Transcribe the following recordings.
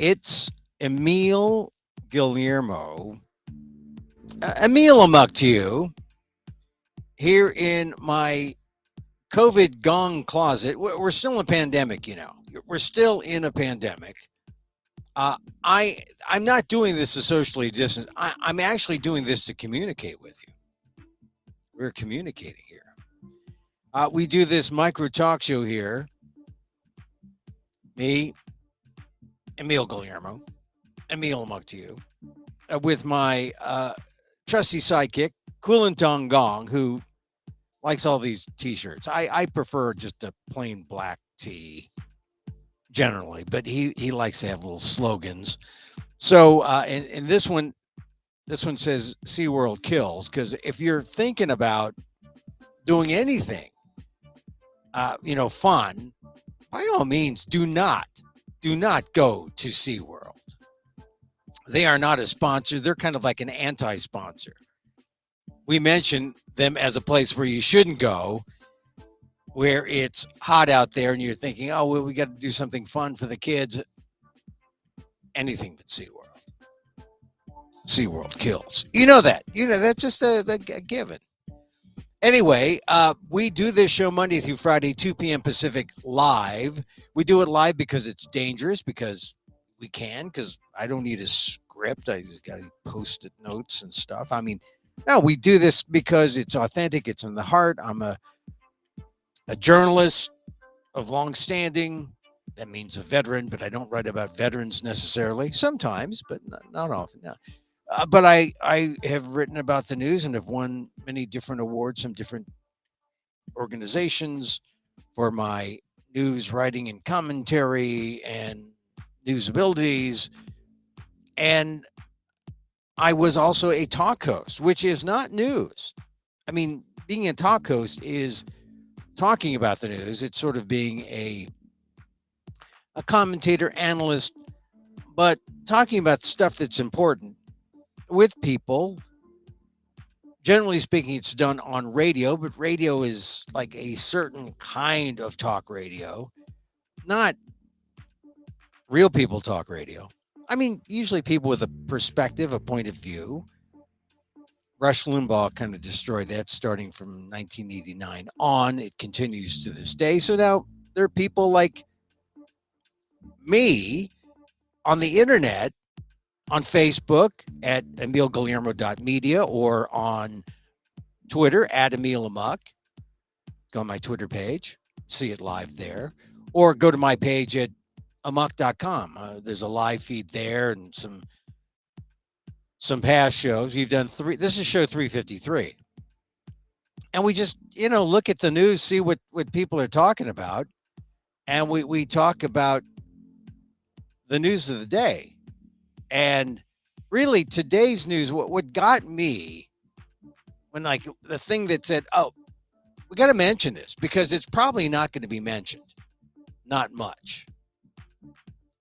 It's Emil Guillermo. Emil Amok to you here in my COVID gong closet. We're still in a pandemic, you know. We're still in a pandemic. Uh, I'm not doing this to socially distance. I'm actually doing this to communicate with you. We're communicating here. We do this micro talk show here. Me, Emil Guillermo, Emil Amok to you, with my trusty sidekick, Kulintong Gong, who likes all these T-shirts. I prefer just a plain black tee generally, but he likes to have little slogans. So and this one says SeaWorld kills, because if you're thinking about doing anything, fun, by all means, do not go to SeaWorld. They are not a sponsor. They're kind of like an anti-sponsor. We mention them as a place where you shouldn't go, where it's hot out there and you're thinking, oh, well, we got to do something fun for the kids. Anything but SeaWorld. SeaWorld kills. You know that. That's just a given. Anyway, we do this show Monday through Friday, 2 p.m. Pacific, live. We do it live because it's dangerous, because we can, because I don't need a script. I just got post-it notes and stuff. I mean, no, we do this because it's authentic. It's in the heart. I'm a journalist of long standing. That means a veteran, but I don't write about veterans necessarily. Sometimes, but not often. No. But I have written about the news and have won many different awards from different organizations for my news writing and commentary and news abilities. And I was also a talk host, which is not news. I mean, being a talk host is talking about the news. It's sort of being a commentator, analyst, but talking about stuff that's important with people. Generally speaking, it's done on radio, but radio is like a certain kind of talk radio, not real people talk radio. I mean, usually people with a perspective, a point of view. Rush Limbaugh kind of destroyed that starting from 1989 on. It continues to this day. So now there are people like me on the internet, on Facebook at emilguillermo.media, or on Twitter at Emil Amok. Go on my Twitter page, see it live there, or go to my page at amok.com. There's a live feed there and some past shows. We've done three. This is show 353. And we just, look at the news, see what people are talking about. And we talk about the news of the day. And really, today's news, what got me, when like the thing that said, oh, we got to mention this because it's probably not going to be mentioned. Not much.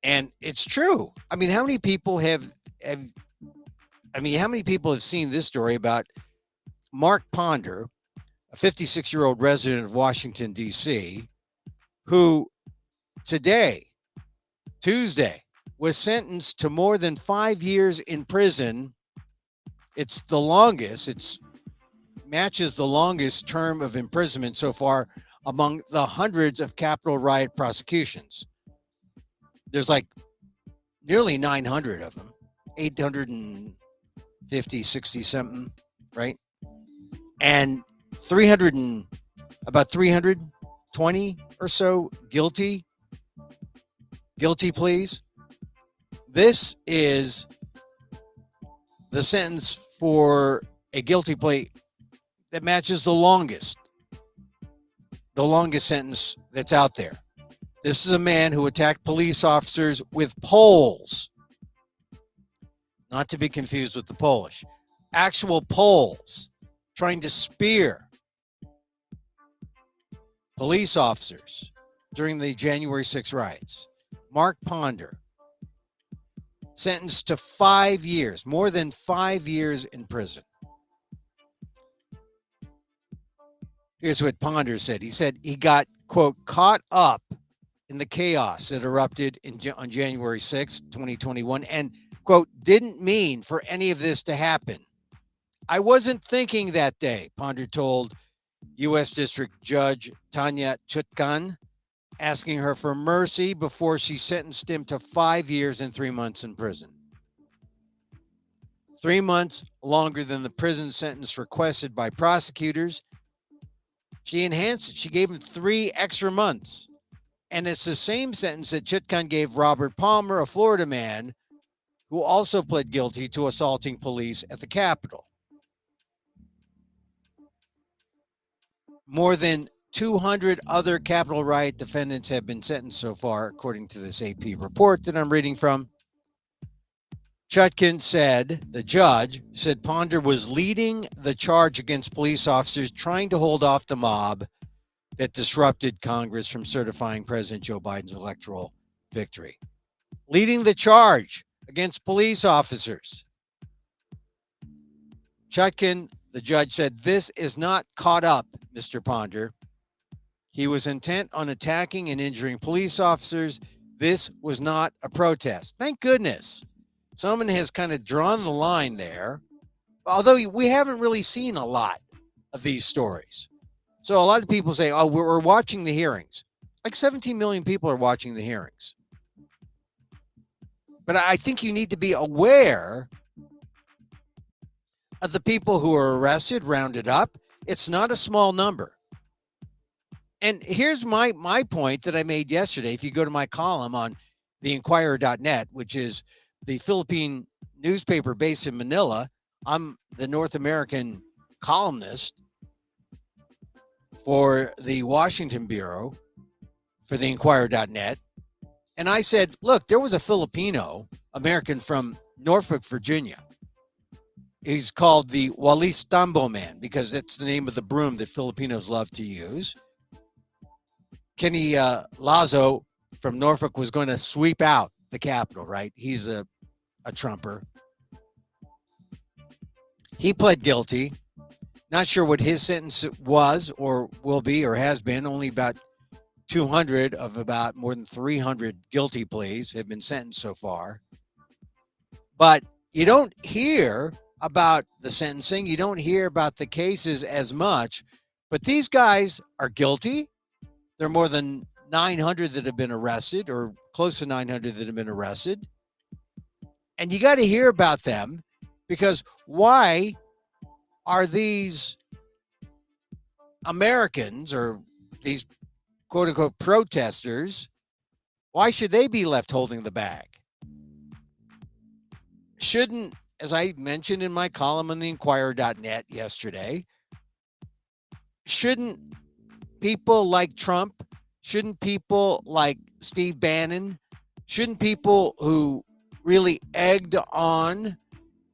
And it's true. I mean, how many people have seen this story about Mark Ponder, a 56-year-old resident of Washington, D.C., who today, Tuesday, was sentenced to more than 5 years in prison. It's the longest. It matches the longest term of imprisonment so far among the hundreds of Capitol riot prosecutions. There's like nearly 900 of them, 850, 60 something, right? And about 320 or so guilty pleas. This is the sentence for a guilty plea that matches the longest sentence that's out there. This is a man who attacked police officers with poles, not to be confused with the Polish. Actual poles, trying to spear police officers during the January 6 riots. Mark Ponder, sentenced to 5 years, more than 5 years in prison. Here's what Ponder said. He said he got, quote, caught up in the chaos that erupted on January 6, 2021, and, quote, didn't mean for any of this to happen. I wasn't thinking that day, Ponder told U.S. District Judge Tanya Chutkan, asking her for mercy before she sentenced him to 5 years and 3 months in prison. 3 months longer than the prison sentence requested by prosecutors. She enhanced it. She gave him 3 extra months. And it's the same sentence that Chutkan gave Robert Palmer, a Florida man who also pled guilty to assaulting police at the Capitol. More than 200 other Capitol riot defendants have been sentenced so far, according to this AP report that I'm reading from. Chutkan said, the judge said Ponder was leading the charge against police officers trying to hold off the mob that disrupted Congress from certifying President Joe Biden's electoral victory. Leading the charge against police officers. Chutkan, the judge, said, this is not caught up, Mr. Ponder. He was intent on attacking and injuring police officers. This was not a protest. Thank goodness. Someone has kind of drawn the line there, although we haven't really seen a lot of these stories. So a lot of people say, oh, we're watching the hearings. Like 17 million people are watching the hearings. But I think you need to be aware of the people who are arrested, rounded up. It's not a small number. And here's my point that I made yesterday. If you go to my column on theinquirer.net, which is the Philippine newspaper based in Manila, I'm the North American columnist for the Washington Bureau for theinquirer.net. And I said, look, there was a Filipino American from Norfolk, Virginia. He's called the Walis Tambo Man because that's the name of the broom that Filipinos love to use. Kenny Lazo from Norfolk was going to sweep out the Capitol, right? He's a Trumper. He pled guilty. Not sure what his sentence was or will be or has been. Only about 200 of about more than 300 guilty pleas have been sentenced so far. But you don't hear about the sentencing. You don't hear about the cases as much. But these guys are guilty. There are more than 900 that have been arrested, or close to 900 that have been arrested. And you got to hear about them, because why are these Americans or these quote unquote protesters, why should they be left holding the bag? Shouldn't, as I mentioned in my column on theinquirer.net yesterday, shouldn't people like Trump, shouldn't people like Steve Bannon, shouldn't people who really egged on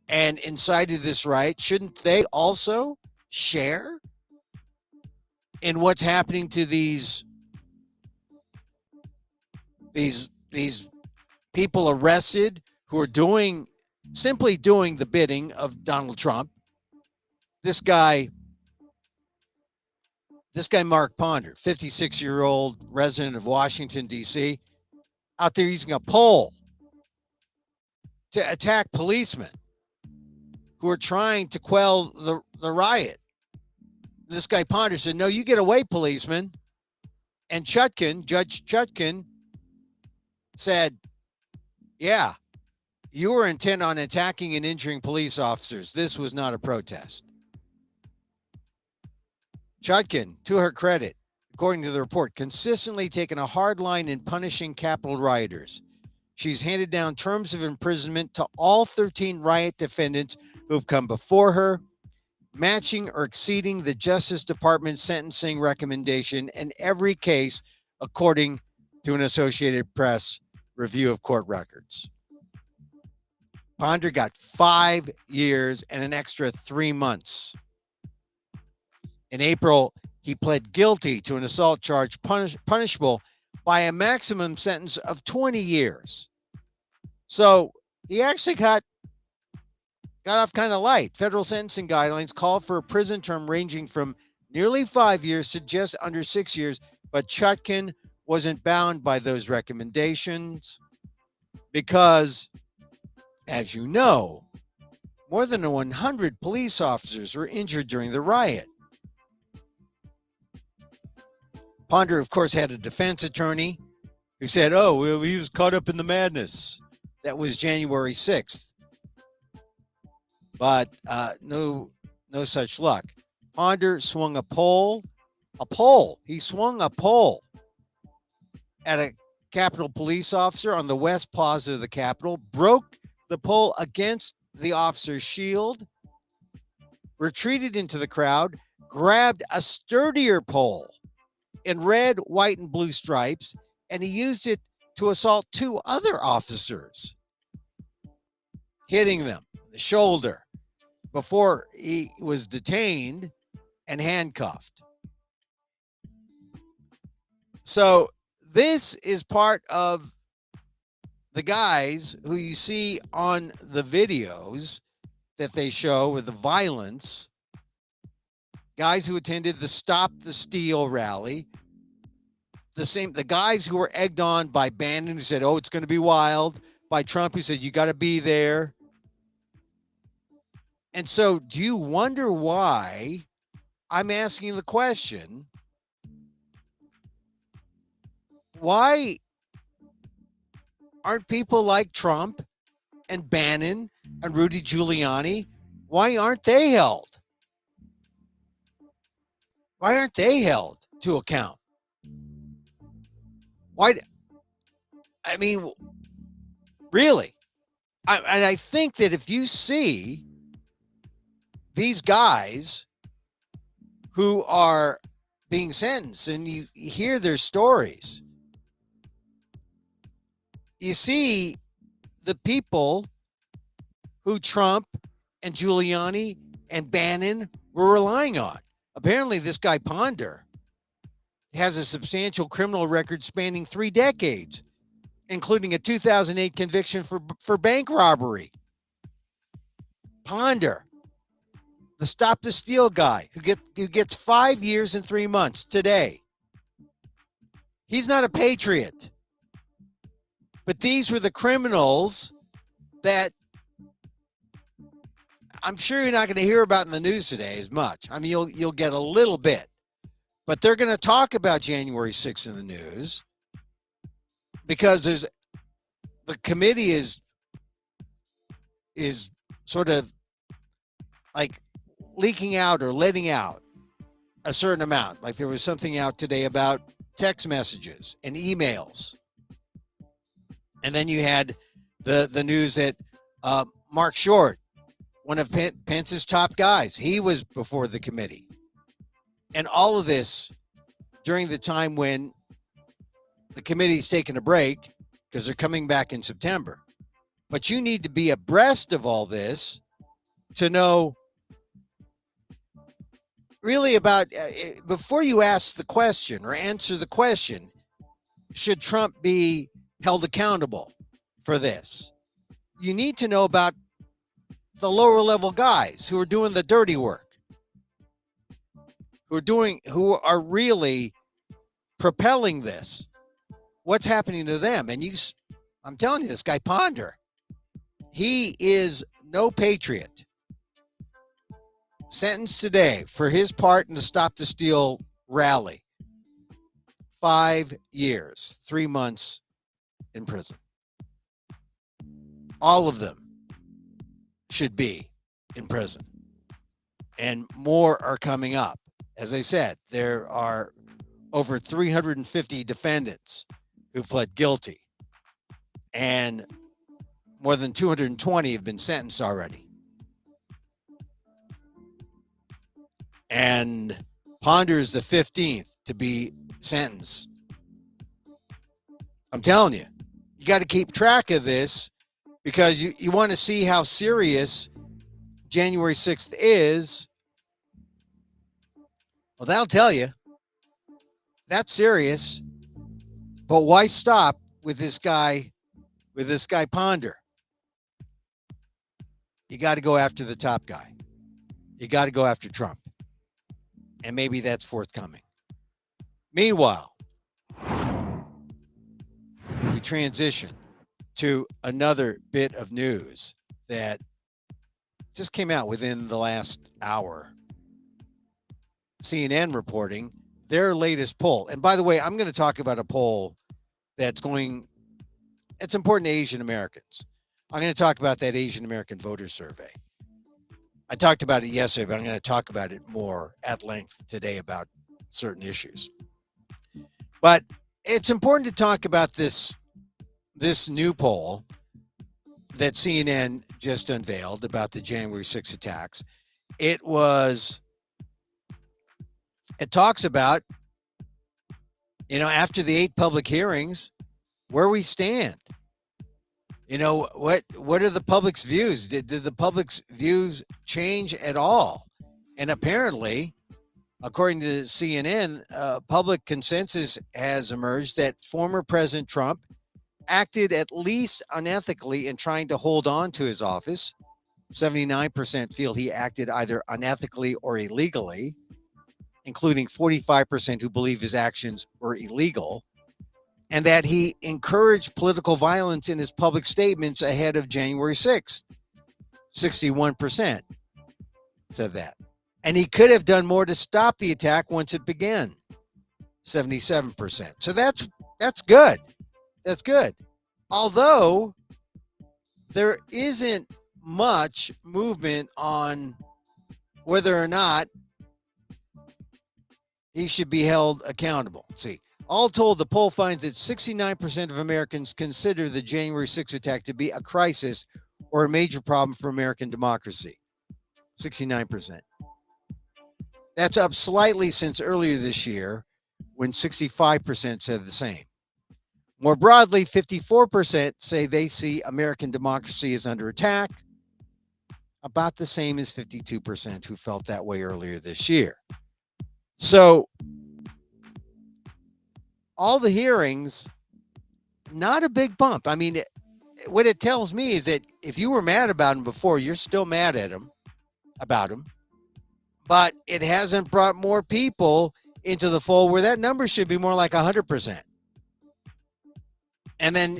and incited this riot, shouldn't they also share in what's happening to these people arrested who are simply doing the bidding of Donald Trump? This guy Mark Ponder, 56-year-old resident of Washington, D.C., out there using a pole to attack policemen who are trying to quell the riot. This guy Ponder said, no, you get away, policeman. And Judge Chutkan said, yeah, you were intent on attacking and injuring police officers. This was not a protest. Chutkan, to her credit, according to the report, consistently taken a hard line in punishing Capitol rioters. She's handed down terms of imprisonment to all 13 riot defendants who have come before her, matching or exceeding the Justice Department's sentencing recommendation in every case, according to an Associated Press review of court records. Ponder got 5 years and an extra 3 months. In April, he pled guilty to an assault charge punishable by a maximum sentence of 20 years. So he actually got off kind of light. Federal sentencing guidelines call for a prison term ranging from nearly 5 years to just under 6 years, but Chutkan wasn't bound by those recommendations because, as you know, more than 100 police officers were injured during the riot. Ponder, of course, had a defense attorney who said, oh, well, he was caught up in the madness. That was January 6th. But no such luck. Ponder swung a pole. He swung a pole at a Capitol police officer on the West Plaza of the Capitol, broke the pole against the officer's shield, retreated into the crowd, grabbed a sturdier pole in red, white, and blue stripes, and he used it to assault two other officers, hitting them in the shoulder before he was detained and handcuffed. So this is part of the guys who you see on the videos that they show with the violence, guys who attended the Stop the Steal rally, the guys who were egged on by Bannon, who said, oh, it's going to be wild, by Trump, who said, you got to be there. And so do you wonder why I'm asking the question, why aren't people like Trump and Bannon and Rudy Giuliani, why aren't they held? Why aren't they held to account? Why? I mean, really? I think that if you see these guys who are being sentenced and you hear their stories, you see the people who Trump and Giuliani and Bannon were relying on. Apparently, this guy Ponder has a substantial criminal record spanning 3 decades, including a 2008 conviction for bank robbery. Ponder, the Stop the Steal guy who gets 5 years and 3 months today. He's not a patriot. But these were the criminals that I'm sure you're not going to hear about in the news today as much. I mean, you'll get a little bit. But they're going to talk about January 6th in the news because the committee is sort of like leaking out or letting out a certain amount. Like there was something out today about text messages and emails. And then you had the news that Mark Short, one of Pence's top guys, he was before the committee. And all of this during the time when the committee's taking a break because they're coming back in September. But you need to be abreast of all this to know really about, before you ask the question or answer the question, should Trump be held accountable for this? You need to know about the lower level guys who are doing the dirty work, who are really propelling this. What's happening to them? And I'm telling you, this guy Ponder, he is no patriot. Sentenced today for his part in the Stop the Steal rally. 5 years, 3 months in prison. All of them should be in prison. And more are coming up. As I said, there are over 350 defendants who pled guilty. And more than 220 have been sentenced already. And Ponder is the 15th to be sentenced. I'm telling you, you got to keep track of this because you want to see how serious January 6th is. Well, that'll tell you. That's serious. But why stop with this guy Ponder? You got to go after the top guy. You got to go after Trump. And maybe that's forthcoming. Meanwhile, we transition to another bit of news that just came out within the last hour. CNN reporting their latest poll. And by the way, I'm going to talk about a poll it's important to Asian Americans. I'm going to talk about that Asian American voter survey. I talked about it yesterday, but I'm going to talk about it more at length today about certain issues. But it's important to talk about this new poll that CNN just unveiled about the January 6 attacks. It talks about, after the 8 public hearings, where we stand. What are the public's views? Did the public's views change at all? And apparently, according to CNN, public consensus has emerged that former President Trump acted at least unethically in trying to hold on to his office. 79% feel he acted either unethically or illegally, including 45% who believe his actions were illegal, and that he encouraged political violence in his public statements ahead of January 6th. 61% said that. And he could have done more to stop the attack once it began. 77%. So that's good. That's good. Although there isn't much movement on whether or not he should be held accountable. See, all told, the poll finds that 69% of Americans consider the January 6th attack to be a crisis or a major problem for American democracy. 69%. That's up slightly since earlier this year, when 65% said the same. More broadly, 54% say they see American democracy as under attack, about the same as 52% who felt that way earlier this year. So, all the hearings, not a big bump. I mean, what it tells me is that if you were mad about him before, you're still mad at him, about him. But it hasn't brought more people into the fold where that number should be more like 100%. And then,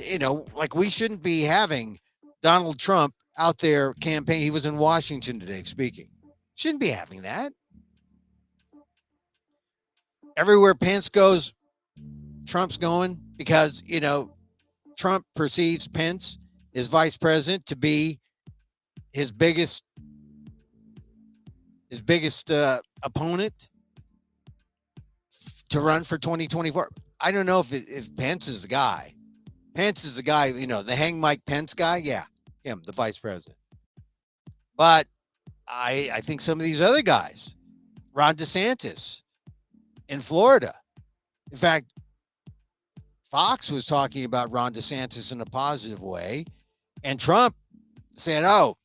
we shouldn't be having Donald Trump out there campaigning. He was in Washington today speaking. Shouldn't be having that. Everywhere Pence goes, Trump's going because, Trump perceives Pence, his vice president, to be his biggest opponent to run for 2024. I don't know if Pence is the guy. Pence is the guy, the hang Mike Pence guy. Yeah, him, the vice president. But I think some of these other guys, Ron DeSantis in Florida. In fact, Fox was talking about Ron DeSantis in a positive way, and Trump saying, "Oh,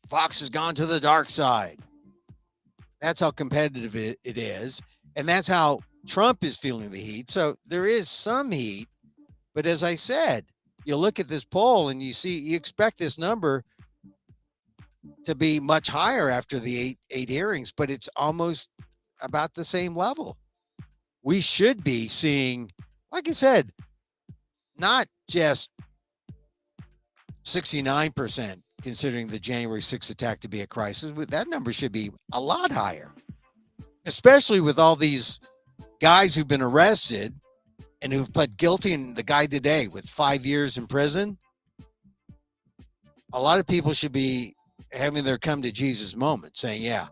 Fox has gone to the dark side." That's how competitive it is, and that's how Trump is feeling the heat. So there is some heat, but as I said, you look at this poll and you expect this number to be much higher after the eight hearings, but it's almost about the same level. We should be seeing, like I said, not just 69% considering the January 6th attack to be a crisis. That number should be a lot higher, especially with all these guys who've been arrested and who've pled guilty, and the guy today with 5 years in prison. A lot of people should be having their come to Jesus moment, saying, yeah,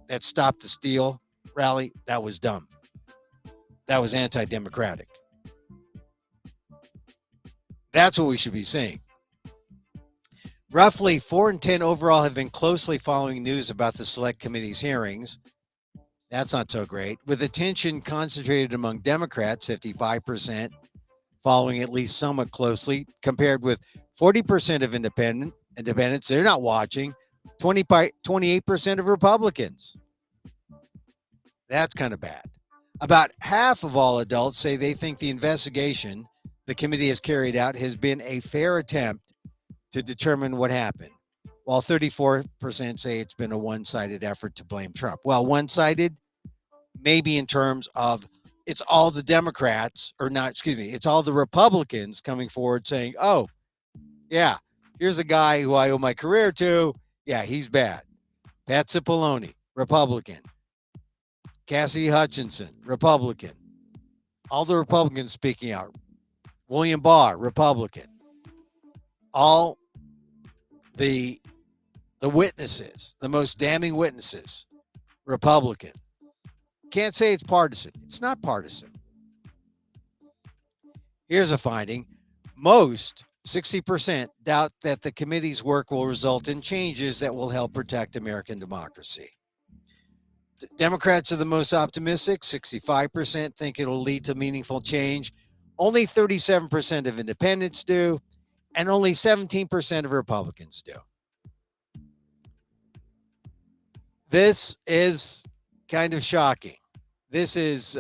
that Stop the Steal rally, that was dumb. That was anti-democratic. That's what we should be seeing. Roughly 4 in 10 overall have been closely following news about the Select Committee's hearings. That's not so great. With attention concentrated among Democrats, 55%, following at least somewhat closely, compared with 40% of independents. They're not watching. 28% of Republicans. That's kind of bad. About half of all adults say they think the investigation the committee has carried out has been a fair attempt to determine what happened, while 34% say it's been a one-sided effort to blame Trump. Well, one-sided, maybe in terms of it's all the Democrats, or not, excuse me, it's all the Republicans coming forward saying, oh, yeah, here's a guy who I owe my career to. Yeah, he's bad. Pat Cipollone, Republican. Cassidy Hutchinson, Republican. All the Republicans speaking out. William Barr, Republican. All the witnesses, the most damning witnesses, Republican. Can't say it's partisan. It's not partisan. Here's a finding. Most, 60%, doubt that the committee's work will result in changes that will help protect American democracy. The Democrats are the most optimistic. 65% think it'll lead to meaningful change. Only 37% of independents do, and only 17% of Republicans do. This is kind of shocking. This is,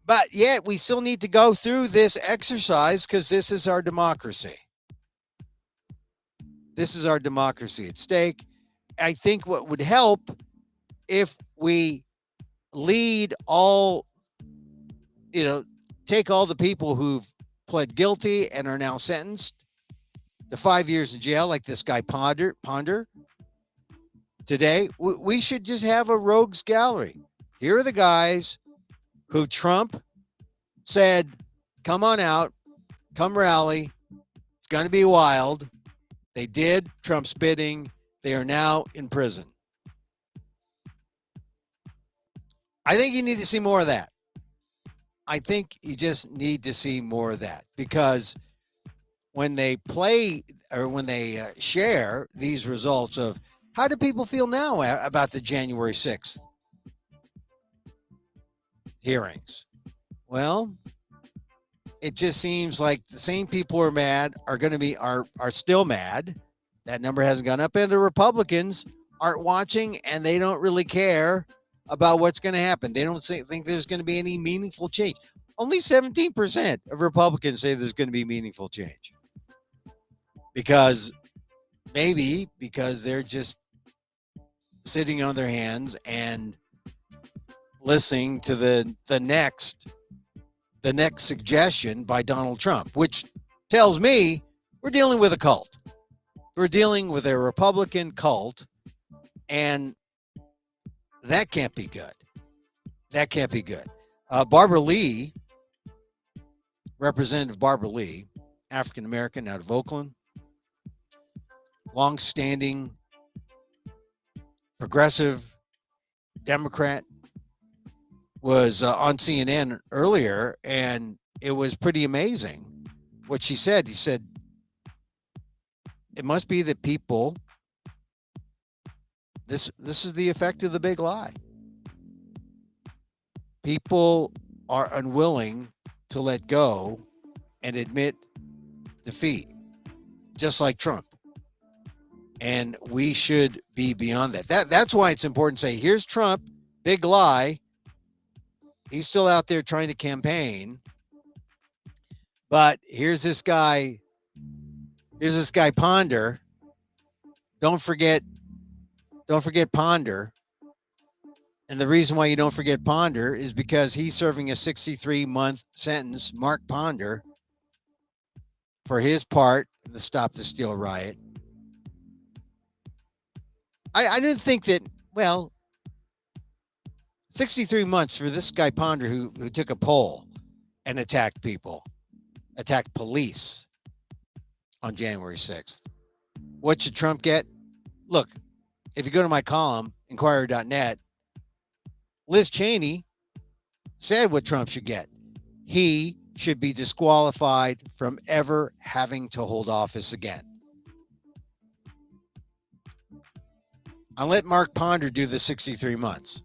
but yet we still need to go through this exercise because this is our democracy. This is our democracy at stake. I think what would help if we lead all, take all the people who've pled guilty and are now sentenced to 5 years in jail, like this guy Ponder today. We should just have a rogues gallery. Here are the guys who Trump said, come on out, come rally. It's going to be wild. They did Trump's bidding. They are now in prison. I think you need to see more of that. I think you just need to see more of that, because when they play, or when they share these results of how do people feel now about the January 6th hearings? Well, it just seems like the same people who are mad are going to be are still mad. That number hasn't gone up, and the Republicans aren't watching, and they don't really care about what's going to happen. They don't think there's going to be any meaningful change. Only 17% of Republicans say there's going to be meaningful change, because they're just sitting on their hands and listening to the next suggestion by Donald Trump, which tells me we're dealing with a cult. We're dealing with a Republican cult, and that can't be good. That can't be good. Barbara Lee, Representative Barbara Lee, African American out of Oakland, long-standing progressive Democrat, was on CNN earlier, and it was pretty amazing what she said. He said, it must be that people, this is the effect of the big lie. People are unwilling to let go and admit defeat, just like Trump. And we should be beyond that. That's why it's important to say, here's Trump, big lie. He's still out there trying to campaign. But here's this guy Ponder. Don't forget Ponder. And the reason why you don't forget Ponder is because he's serving a 63-month sentence, Mark Ponder, for his part in the Stop the Steal riot. I didn't think that, 63 months for this guy Ponder who took a poll and attacked police on January 6th. What should Trump get? Look, if you go to my column, Inquirer.net, Liz Cheney said what Trump should get. He should be disqualified from ever having to hold office again. I'll let Mark Ponder do the 63 months.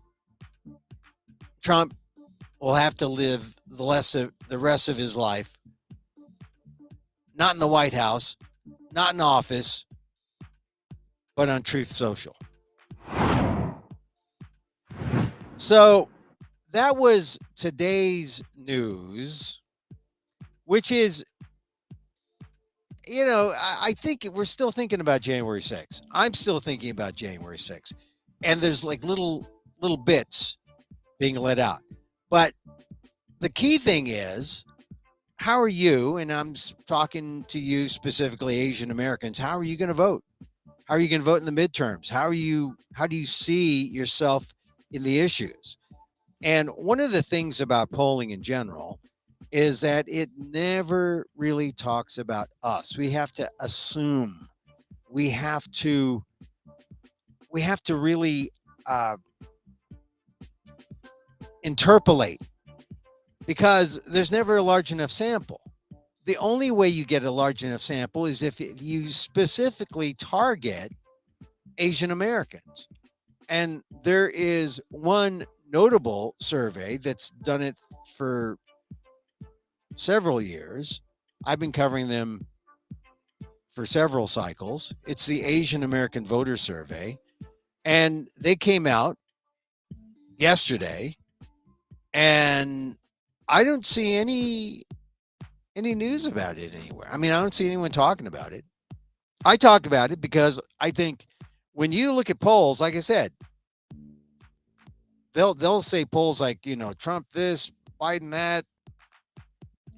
Trump will have to live the rest of his life not in the White House, not in office, but on Truth Social. So that was today's news, which is, I think we're still thinking about January 6th. I'm still thinking about January 6th. And there's like little little bits being let out. But the key thing is, how are you, and I'm talking to you specifically, Asian Americans, how are you going to vote? How are you going to vote in the midterms? How do you see yourself in the issues? And one of the things about polling in general is that it never really talks about us. We have to assume. We have to really uh, interpolate, because there's never a large enough sample. The only way you get a large enough sample is if you specifically target Asian Americans. And there is one notable survey that's done it for several years. I've been covering them for several cycles. It's the Asian American Voter Survey. And they came out yesterday, and I don't see any news about it anywhere. I mean, I don't see anyone talking about it. I talk about it because I think when you look at polls, like I said, they'll say polls like, Trump this, Biden that.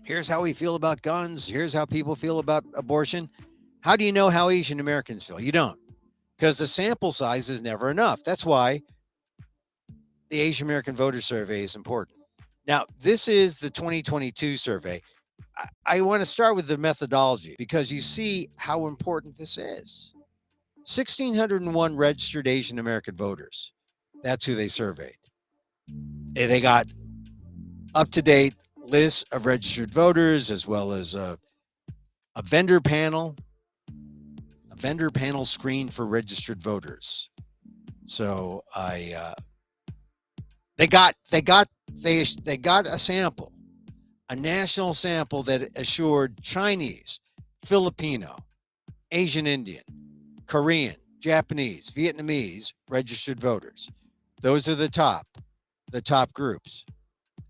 Here's how we feel about guns. Here's how people feel about abortion. How do you know how Asian Americans feel? You don't, because the sample size is never enough. That's why the Asian American Voter Survey is important. Now, this is the 2022 survey. I want to start with the methodology because you see how important this is. 1,601 registered Asian American voters. That's who they surveyed. They got up-to-date lists of registered voters, as well as a vendor panel screen for registered voters. So they got a sample, a national sample that assured Chinese, Filipino, Asian Indian, Korean, Japanese, Vietnamese registered voters. Those are the top groups.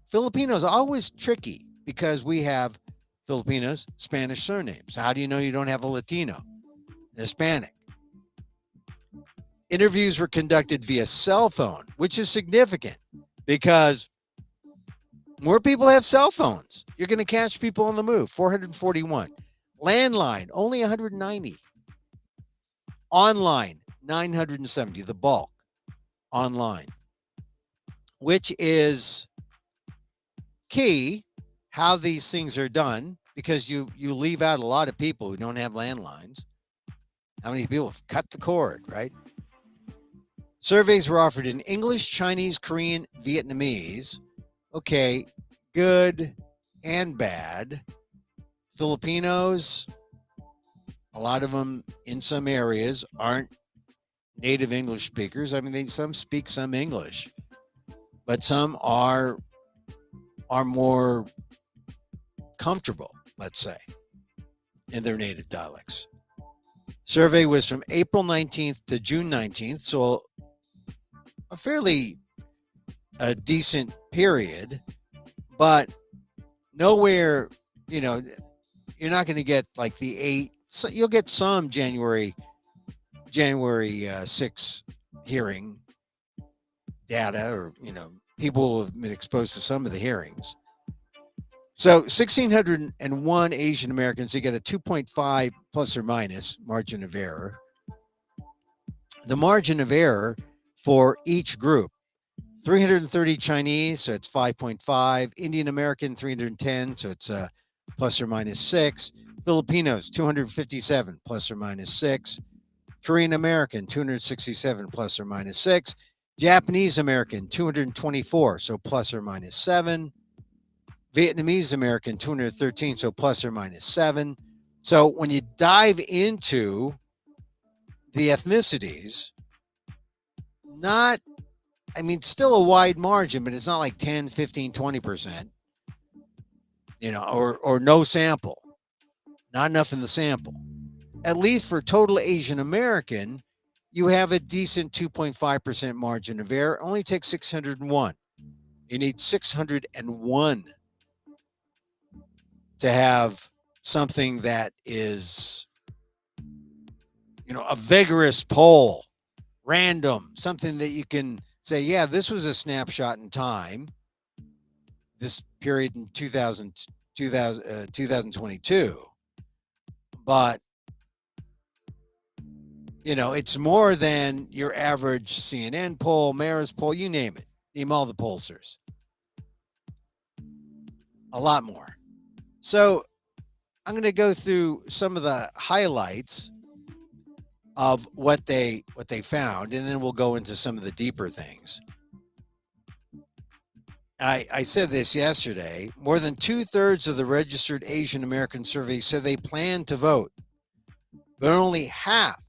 Filipinos are always tricky because we have Filipinos, Spanish surnames. How do you know you don't have a Latino, Hispanic? Interviews were conducted via cell phone, which is significant because more people have cell phones. You're going to catch people on the move. 441. Landline, only 190. Online, 970, the bulk online, which is key how these things are done, because you leave out a lot of people who don't have landlines. How many people have cut the cord, right? Surveys were offered in English, Chinese, Korean, Vietnamese. Okay, good and bad. Filipinos, a lot of them in some areas aren't native English speakers. I mean, some speak some English, but some are more comfortable, let's say, in their native dialects. Survey was from April 19th to June 19th, so a fairly decent period, but nowhere, you're not going to get like the 8. So you'll get some January 6 hearing data, or people have been exposed to some of the hearings. So 1,601 Asian Americans, they get a 2.5 plus or minus margin of error. The margin of error for each group: 330 Chinese, so it's 5.5. Indian American, 310, so it's plus or minus 6. Filipinos, 257, plus or minus 6. Korean American, 267, plus or minus 6. Japanese American, 224, so plus or minus 7. Vietnamese American, 213, so plus or minus 7. So when you dive into the ethnicities, still a wide margin, but it's not like 10, 15, 20%, or no sample, not enough in the sample. At least for total Asian American, you have a decent 2.5% margin of error. It only takes 601. You need 601 to have something that is, a vigorous poll, random, something that you can say, yeah, this was a snapshot in time, this period in 2022, but it's more than your average CNN poll, Marist poll, you name it. Name all the pollsters. A lot more. So I'm going to go through some of the highlights of what they found, and then we'll go into some of the deeper things. I said this yesterday. More than 2/3 of the registered Asian American surveys said they plan to vote, but only half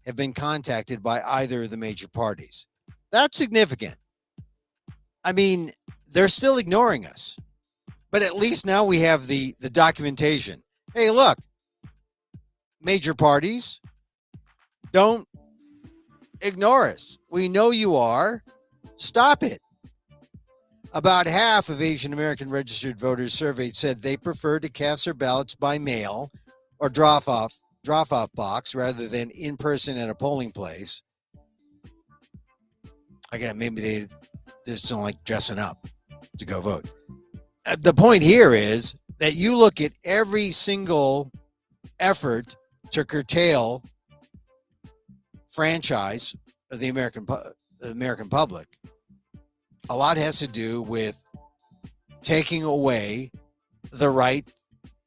have been contacted by either of the major parties. That's significant. I mean, they're still ignoring us, but at least now we have the documentation. Hey, look, major parties, don't ignore us. We know you are. Stop it. About half of Asian American registered voters surveyed said they prefer to cast their ballots by mail or drop-off box rather than in person at a polling place. Again, maybe they just don't like dressing up to go vote. The point here is that you look at every single effort to curtail franchise of the American public. A lot has to do with taking away the right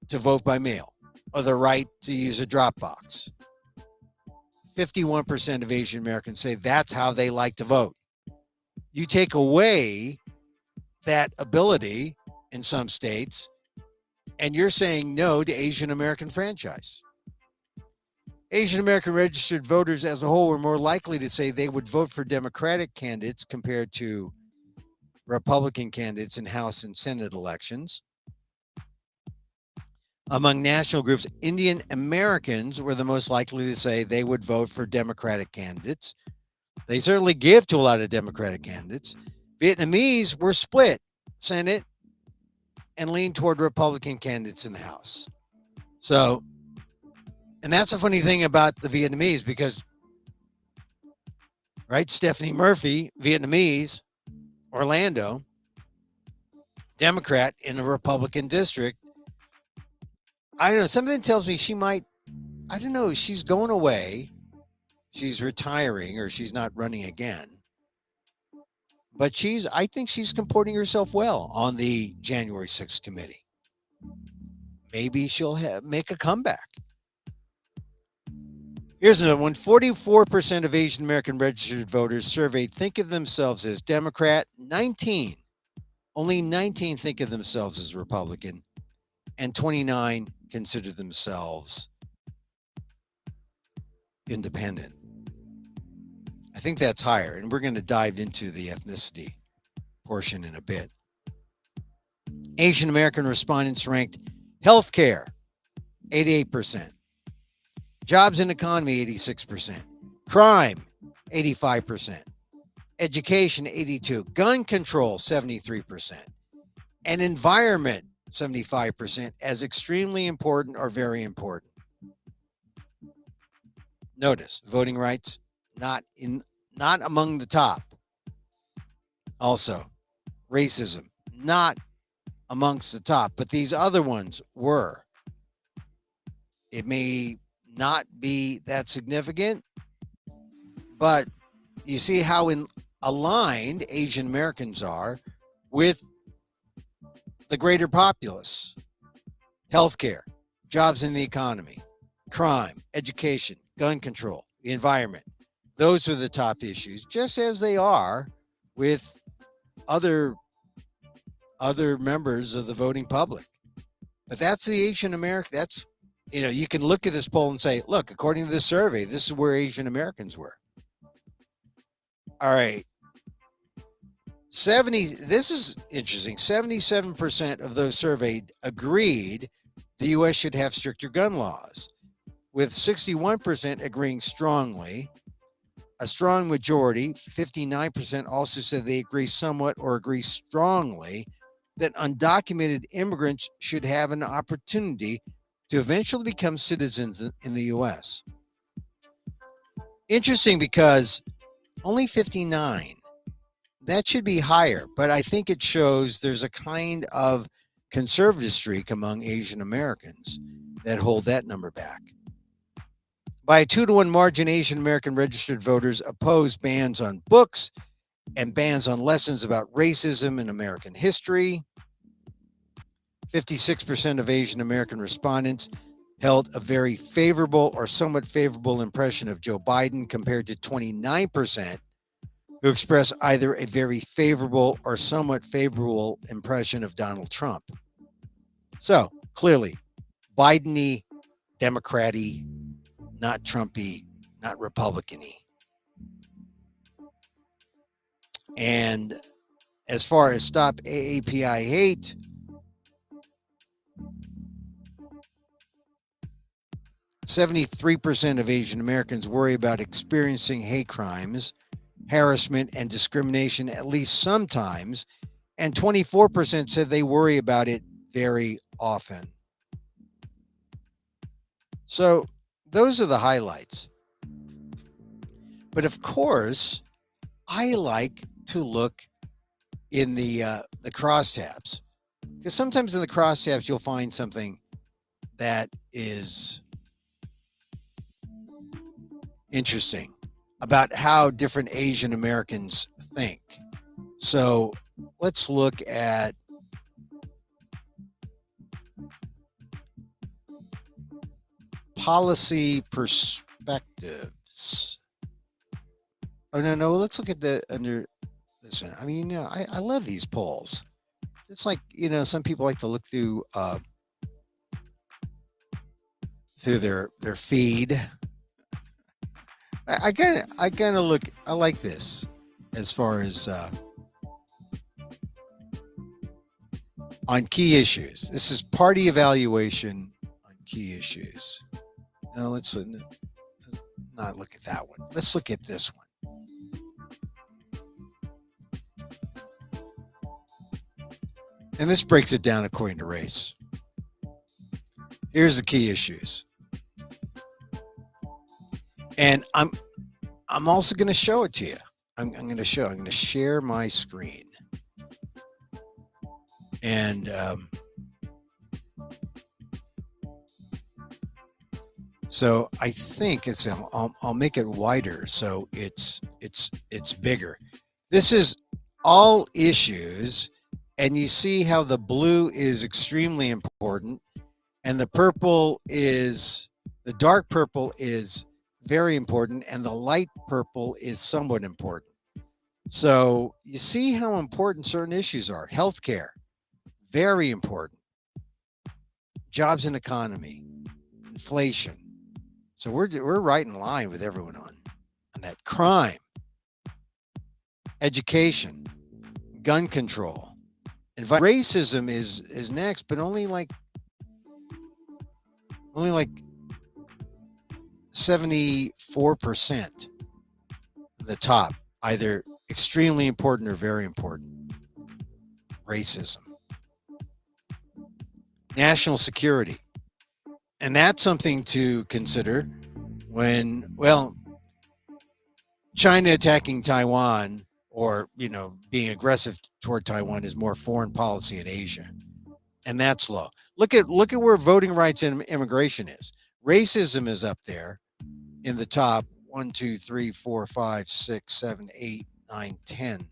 to vote by mail or the right to use a drop box. 51% of Asian Americans say that's how they like to vote. You take away that ability in some states, and you're saying no to Asian American franchise. Asian American registered voters as a whole were more likely to say they would vote for Democratic candidates compared to Republican candidates in House and Senate elections. Among national groups, Indian Americans were the most likely to say they would vote for Democratic candidates. They certainly give to a lot of Democratic candidates. Vietnamese were split, Senate, and leaned toward Republican candidates in the House. So, and that's a funny thing about the Vietnamese because, right, Stephanie Murphy, Vietnamese, Orlando, Democrat in a Republican district. I don't know. Something tells me she might, I don't know, she's going away. She's retiring or she's not running again. But I think she's comporting herself well on the January 6th committee. Maybe she'll make a comeback. Here's another one. 44% of Asian American registered voters surveyed think of themselves as Democrat. Only 19 think of themselves as Republican. And 29 consider themselves independent. I think that's higher. And we're going to dive into the ethnicity portion in a bit. Asian American respondents ranked healthcare, 88%. Jobs and economy, 86%. Crime, 85%. Education, 82%. Gun control, 73%. And environment, 75%, as extremely important or very important. Notice, voting rights, not among the top. Also, racism, not amongst the top, but these other ones were. It may not be that significant, but you see how aligned Asian Americans are with the greater populace. Healthcare, jobs in the economy, crime, education, gun control, the environment. Those are the top issues, just as they are with other members of the voting public. But that's the Asian American. That's, you can look at this poll and say, look, according to this survey, this is where Asian Americans were. All right. This is interesting. 77% of those surveyed agreed the U.S. should have stricter gun laws, with 61% agreeing strongly. A strong majority, 59%, also said they agree somewhat or agree strongly that undocumented immigrants should have an opportunity to eventually become citizens in the U.S. Interesting because only 59 That should be higher, but I think it shows there's a kind of conservative streak among Asian Americans that hold that number back. By a 2-to-1 margin, Asian American registered voters oppose bans on books and bans on lessons about racism in American history. 56% of Asian American respondents held a very favorable or somewhat favorable impression of Joe Biden, compared to 29% who expressed either a very favorable or somewhat favorable impression of Donald Trump. So clearly, Biden-y, Democrat-y, not Trump-y, not Republican-y. And as far as Stop AAPI Hate, %73 of Asian Americans worry about experiencing hate crimes, harassment, and discrimination at least sometimes, and 24% said they worry about it very often. So those are the highlights. But of course, I like to look in the crosstabs, because sometimes in the crosstabs you'll find something that is interesting about how different Asian Americans think. So let's look at policy perspectives. Oh, no, let's look at the under this one. I mean, you know, I love these polls. It's like, you know, some people like to look through their feed. I kind of look. I like this as far as on key issues. This is party evaluation on key issues. Now let's not look at that one. Let's look at this one. And this breaks it down according to race. Here's the key issues. And I'm also going to show it to you. I'm going to share my screen. And so I think I'll make it wider so it's bigger. This is all issues, and you see how the blue is extremely important, and the dark purple is very important, and the light purple is somewhat important. So you see how important certain issues are. Healthcare, very important. Jobs and economy, inflation. So we're right in line with everyone on that. Crime, education, gun control, and racism is next, but only like 74% the top, either extremely important or very important. Racism. National security. And that's something to consider when, well, China attacking Taiwan, or, you know, being aggressive toward Taiwan, is more foreign policy in Asia. And that's low. Look at where voting rights and immigration is. Racism is up there in the top 1, 2, 3, 4, 5, 6, 7, 8, 9, 10.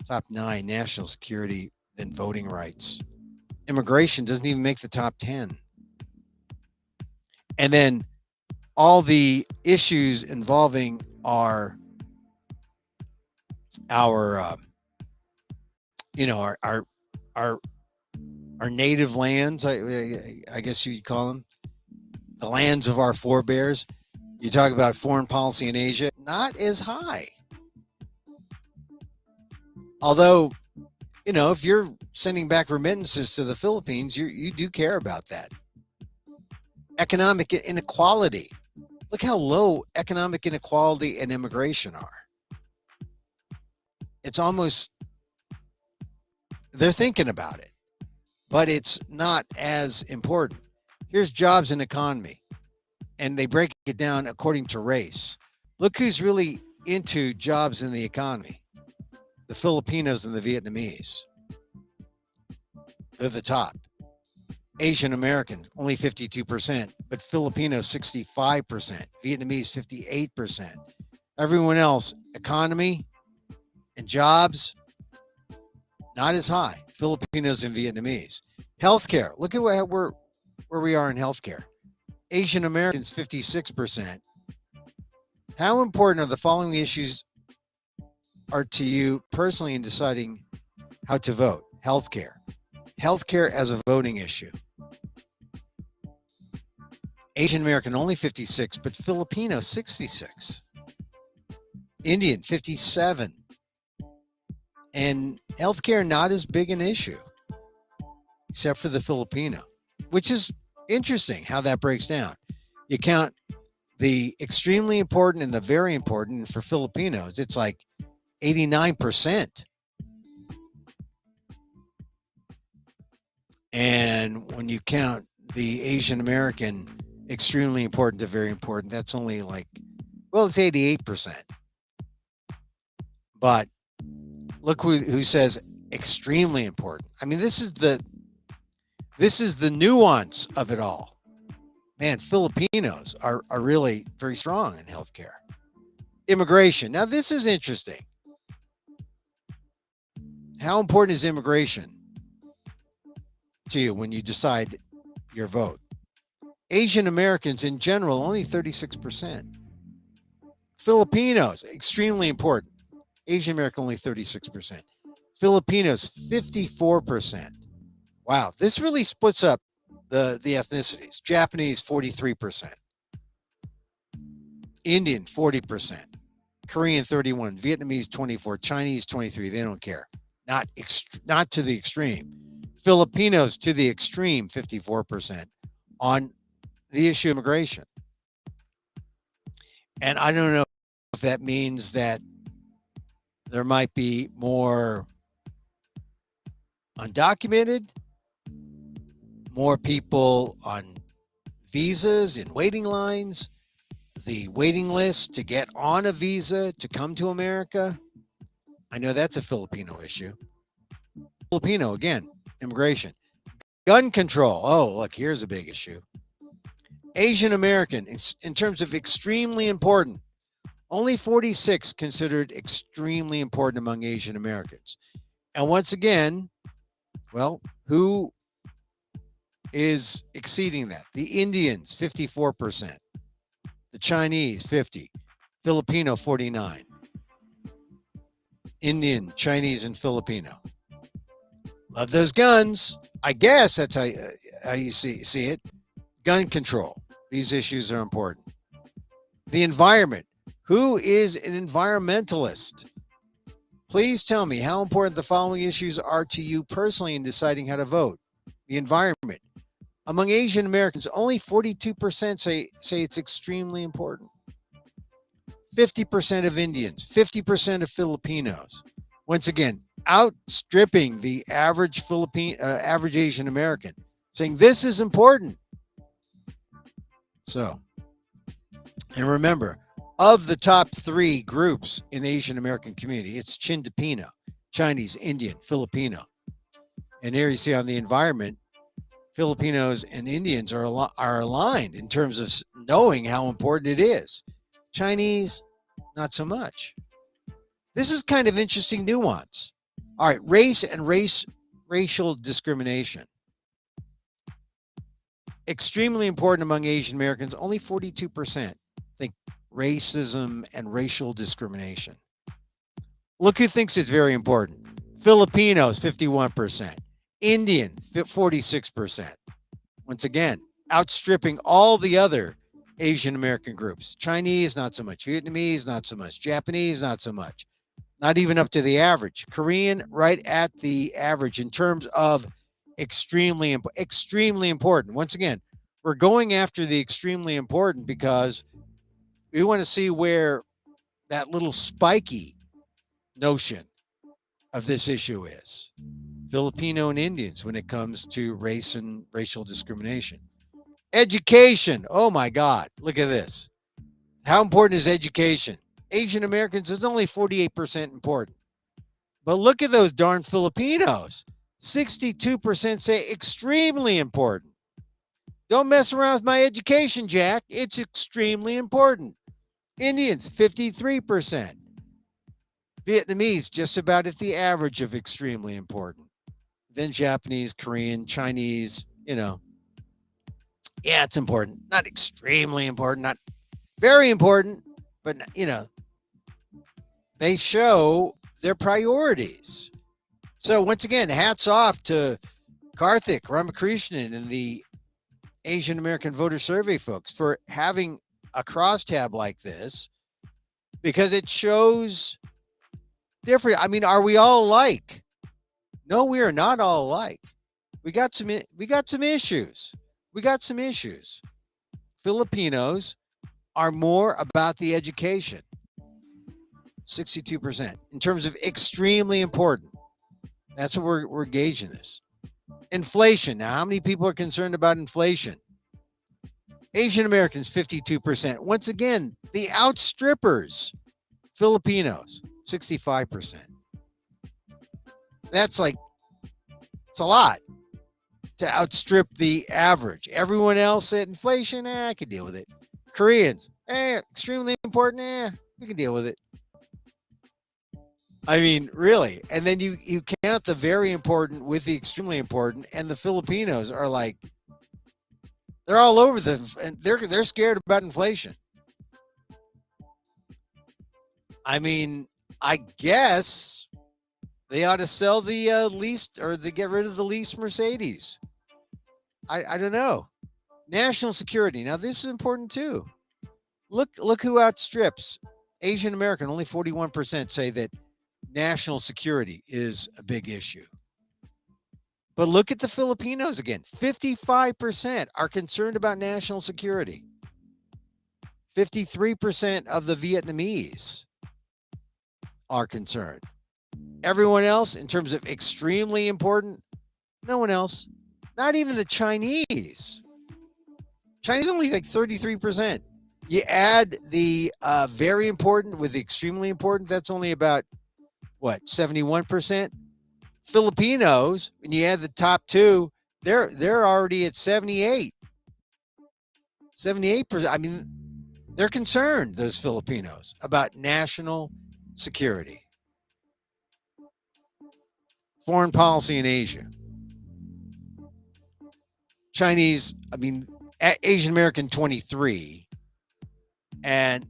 Top 9, national security, then voting rights. Immigration doesn't even make the top 10. And then all the issues involving our native lands, I guess you'd call them, the lands of our forebears. You talk about foreign policy in Asia, not as high. Although, you know, if you're sending back remittances to the Philippines, you do care about that. Economic inequality. Look how low economic inequality and immigration are. It's almost, they're thinking about it, but it's not as important. Here's jobs and economy, and they break it down according to race. Look who's really into jobs in the economy. the Filipinos and the Vietnamese. They're the top. Asian American, only 52%, but Filipinos, 65%, Vietnamese, 58%. Everyone else, economy and jobs, not as high. Filipinos and Vietnamese. Healthcare, look at where we are in healthcare. Asian Americans, 56%. How important are the following issues are to you personally in deciding how to vote? Healthcare. Healthcare as a voting issue. Asian American only 56, but Filipino 66. Indian 57. And healthcare not as big an issue, except for the Filipino, which is interesting how that breaks down. You count the extremely important and the very important, and for Filipinos, it's like 89%. And when you count the Asian American extremely important to very important, that's only like, well, it's 88%. But look who says extremely important. I mean, this is the nuance of it all. Man, Filipinos are really very strong in healthcare. Immigration. Now, this is interesting. How important is immigration to you when you decide your vote? Asian Americans in general, only 36%. Filipinos, extremely important. Asian American, only 36%. Filipinos, 54%. Wow, this really splits up the ethnicities. Japanese, 43%. Indian, 40%. Korean, 31%. Vietnamese, 24%. Chinese, 23%. They don't care. Not to the extreme. Filipinos to the extreme, 54% on the issue of immigration. And I don't know if that means that there might be more undocumented, more people on visas in waiting lines, the waiting list to get on a visa to come to America. I know that's a Filipino issue. Filipino, again, immigration. Gun control. Oh, look, here's a big issue. Asian American, in terms of extremely important, only 46 considered extremely important among Asian Americans. And once again, well, who is exceeding that? The Indians, 54%. The Chinese, 50%. Filipino, 49%. Indian, Chinese, and Filipino. Love those guns. I guess that's how you see it. Gun control. These issues are important. The environment. Who is an environmentalist? Please tell me how important the following issues are to you personally in deciding how to vote. The environment. Among Asian Americans, only 42% say it's extremely important. 50% of Indians, 50% of Filipinos. Once again, outstripping the average average Asian American, saying this is important. So, and remember, of the top 3 groups in the Asian American community, it's Chindapino, Chinese, Indian, Filipino. And here you see on the environment, Filipinos and Indians are aligned in terms of knowing how important it is. Chinese, not so much. This is kind of interesting nuance. All right, race and racial discrimination. Extremely important among Asian Americans, only 42% think racism and racial discrimination. Look who thinks it's very important. Filipinos, 51%. Indian, 46%. Once again, outstripping all the other Asian American groups. Chinese, not so much. Vietnamese, not so much. Japanese, not so much. Not even up to the average. Korean, right at the average in terms of extremely important. Once again, we're going after the extremely important because we want to see where that little spiky notion of this issue is. Filipino and Indians when it comes to race and racial discrimination. Education. Oh my God. Look at this. How important is education? Asian Americans is only 48% important. But look at those darn Filipinos. 62% say extremely important. Don't mess around with my education, Jack. It's extremely important. Indians, 53%. Vietnamese, just about at the average of extremely important. Then Japanese, Korean, Chinese, yeah, it's important. Not extremely important, not very important, but, they show their priorities. So once again, hats off to Karthik Ramakrishnan and the Asian American Voter Survey folks for having a crosstab like this, because it shows different. I mean, are we all alike? No, we are not all alike. We got some issues. We got some issues. Filipinos are more about the education. 62% in terms of extremely important. That's what we're gauging this. Inflation. Now, how many people are concerned about inflation? Asian Americans, 52%. Once again, the outstrippers, Filipinos, 65%. That's like, it's a lot to outstrip the average. Everyone else at inflation, I can deal with it. Koreans, extremely important, we can deal with it. I mean, really. And then you count the very important with the extremely important, and the Filipinos are like, they're all over and they're scared about inflation. I mean, I guess they ought to sell the leased, or they get rid of the leased Mercedes. I don't know. National security. Now this is important too. Look who outstrips. Asian American, only 41% say that national security is a big issue. But look at the Filipinos again. 55% are concerned about national security. 53% of the Vietnamese are concerned. Everyone else, in terms of extremely important, no one else. Not even the Chinese. Chinese only like 33%. You add the very important with the extremely important, that's only about, 71%? Filipinos, when you add the top two, they're already at 78. 78%. I mean, they're concerned, those Filipinos, about national security. Foreign policy in Asia. Chinese, I mean, Asian American 23. And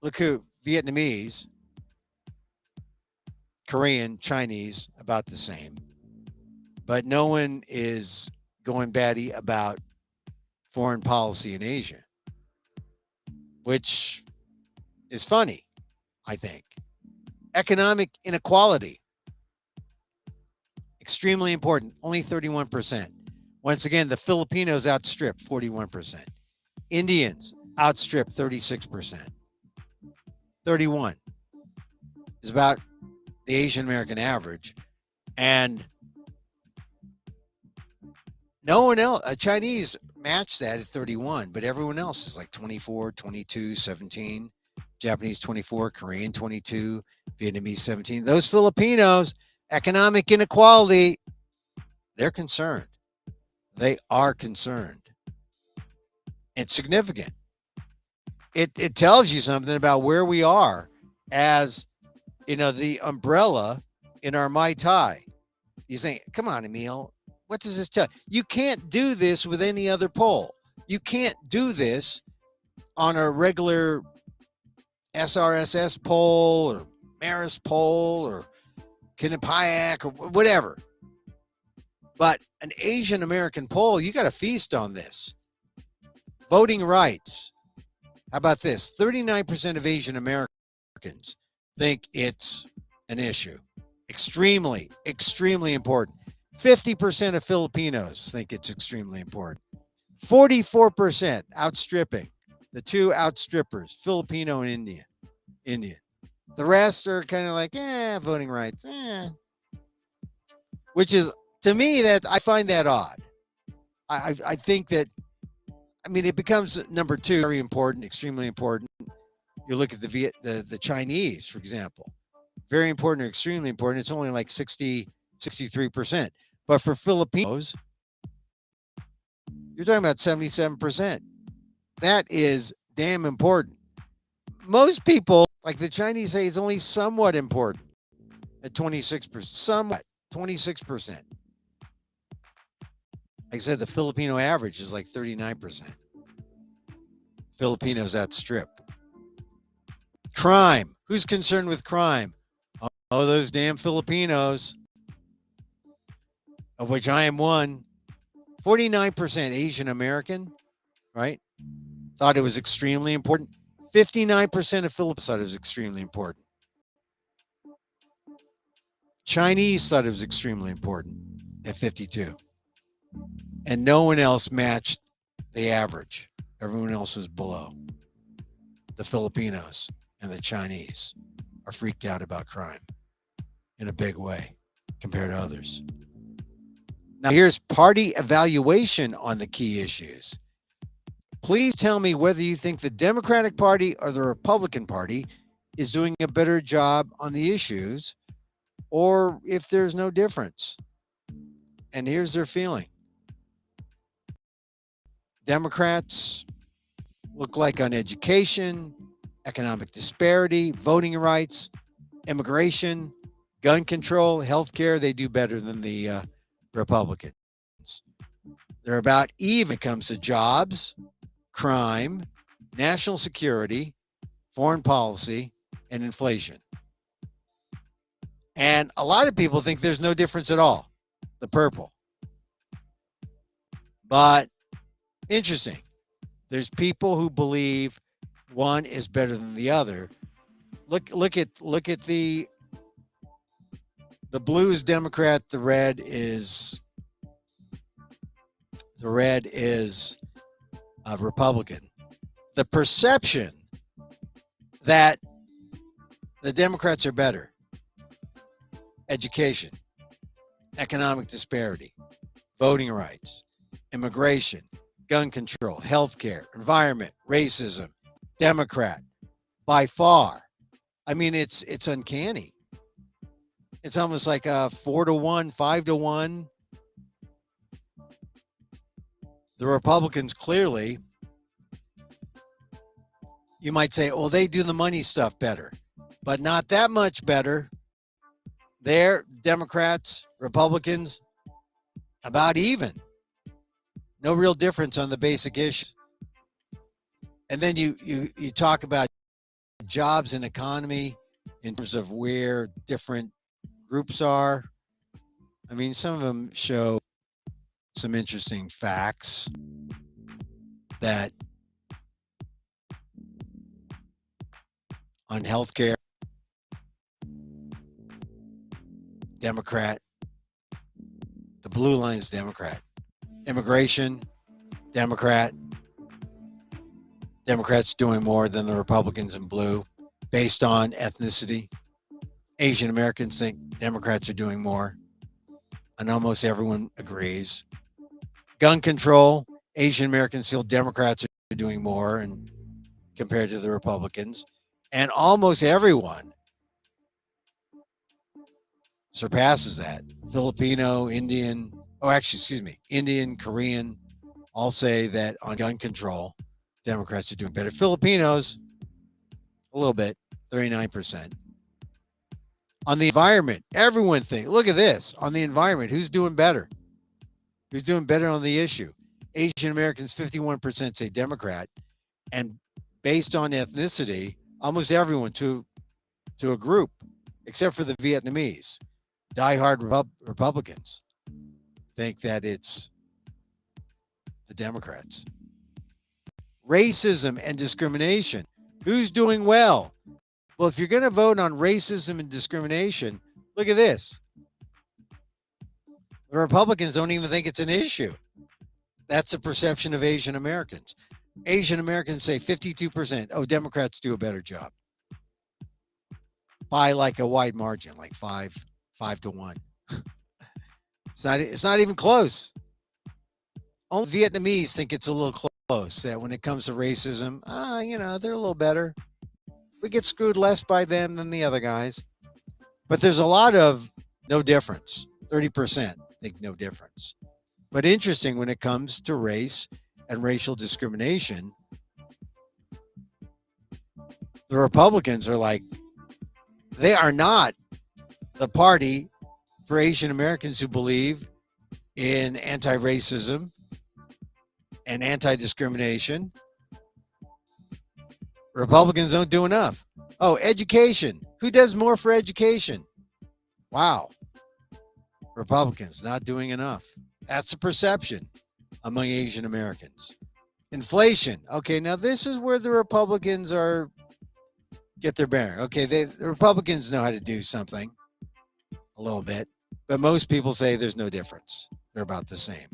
look who, Vietnamese, Korean, Chinese, about the same. But no one is going batty about foreign policy in Asia, which is funny, I think. Economic inequality, extremely important, only 31%. Once again, the Filipinos outstrip 41%. Indians outstrip 36%. 31 is about the Asian American average. And no one else, Chinese match that at 31, but everyone else is like 24, 22, 17. Japanese 24, Korean 22, Vietnamese 17. Those Filipinos, economic inequality, they're concerned. They are concerned. It's significant. It tells you something about where we are as, the umbrella in our Mai Tai. You say, come on, Emil, what does this tell? You can't do this with any other poll. You can't do this on a regular SRSS poll or Marist poll or Quinnipiac or whatever. But an Asian American poll, you got to feast on this. Voting rights. How about this? 39% of Asian Americans think it's an issue. Extremely, extremely important. 50% of Filipinos think it's extremely important. 44% outstripping. The two outstrippers, Filipino and Indian. The rest are kind of like, voting rights, which is, to me, that I find that odd. I think that, it becomes number two, very important, extremely important. You look at the Chinese, for example. very important or extremely important, it's only like 63%. But for Filipinos, you're talking about 77%. That is damn important. Most people, like the Chinese, say it's only somewhat important at 26%. Somewhat, 26%. Like I said, the Filipino average is like 39%. Filipinos outstrip. Crime. Who's concerned with crime? Oh, those damn Filipinos, of which I am one. 49% Asian American, right? Thought it was extremely important. 59% of Filipinos thought it was extremely important. Chinese thought it was extremely important at 52. And no one else matched the average. Everyone else was below. The Filipinos and the Chinese are freaked out about crime in a big way compared to others. Now, here's party evaluation on the key issues. Please tell me whether you think the Democratic Party or the Republican Party is doing a better job on the issues, or if there's no difference. And here's their feeling. Democrats look like on education, economic disparity, voting rights, immigration, gun control, healthcare, they do better than the Republicans. They're about even when it comes to jobs, crime, national security, foreign policy, and inflation. And a lot of people think there's no difference at all, the purple. But interesting. There's people who believe one is better than the other. Look at the blue is Democrat, the red is Republican. The perception that the Democrats are better. Education, economic disparity, voting rights, immigration, gun control, healthcare, environment, racism, Democrat, by far. I mean, it's uncanny. It's almost like a 4-1, 5-1. The Republicans clearly, you might say, well, they do the money stuff better, but not that much better. They're Democrats, Republicans, about even. No real difference on the basic issues. And then you talk about jobs and economy in terms of where different groups are. I mean, some of them show some interesting facts that on healthcare, Democrat, the blue line is Democrat. Immigration, Democrat. Democrats doing more than the Republicans in blue based on ethnicity. Asian Americans think Democrats are doing more, and almost everyone agrees. Gun control, Asian Americans feel Democrats are doing more and compared to the Republicans, and almost everyone surpasses that. Filipino, Indian, Indian, Korean, all say that on gun control, Democrats are doing better. Filipinos, a little bit, 39%. On the environment, everyone thinks, look at this. On the environment, who's doing better? Who's doing better on the issue? Asian Americans, 51% say Democrat. And based on ethnicity, almost everyone to a group, except for the Vietnamese, diehard Republicans, think that it's the Democrats. Racism and discrimination. Who's doing well? Well, if you're going to vote on racism and discrimination, look at this. The Republicans don't even think it's an issue. That's the perception of Asian Americans. Asian Americans say 52%. Oh, Democrats do a better job. By like a wide margin, like 5-1. It's not even close. Only Vietnamese think it's a little close, that when it comes to racism, they're a little better. We get screwed less by them than the other guys. But there's a lot of no difference. 30% think no difference. But interesting when it comes to race and racial discrimination, the Republicans are like, they are not the party for Asian Americans who believe in anti racism and anti discrimination. Republicans don't do enough. Oh, education. Who does more for education? Wow. Republicans not doing enough. That's the perception among Asian Americans. Inflation. Okay, now this is where the Republicans are get their bearing. Okay, the Republicans know how to do something a little bit, but most people say there's no difference. They're about the same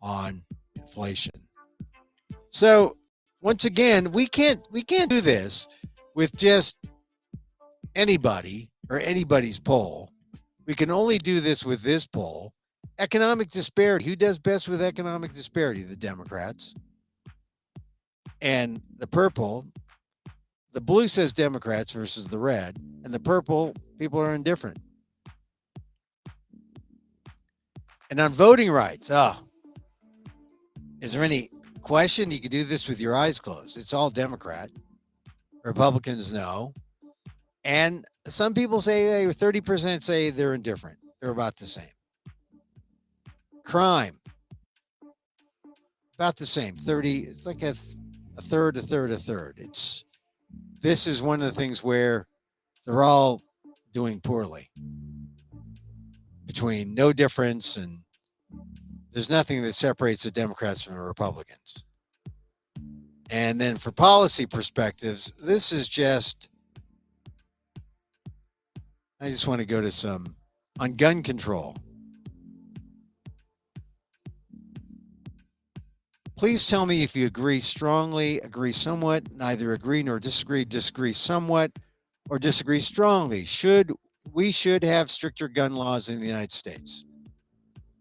on inflation. So once again, we can't do this with just anybody or anybody's poll. We can only do this with this poll. Economic disparity. Who does best with economic disparity? The Democrats. And the purple, the blue says Democrats versus the red, and the purple, people are indifferent. And on voting rights, is there any question? You can do this with your eyes closed. It's all Democrat. Republicans, no. And some people say, 30% say they're indifferent. They're about the same. Crime, about the same. 30, it's like a third. This is one of the things where they're all doing poorly. Between no difference, and there's nothing that separates the Democrats from the Republicans. And then for policy perspectives, this is just, I just want to go to some on gun control. Please tell me if you agree strongly, agree somewhat, neither agree nor disagree, disagree somewhat, or disagree strongly. We should have stricter gun laws in the United States.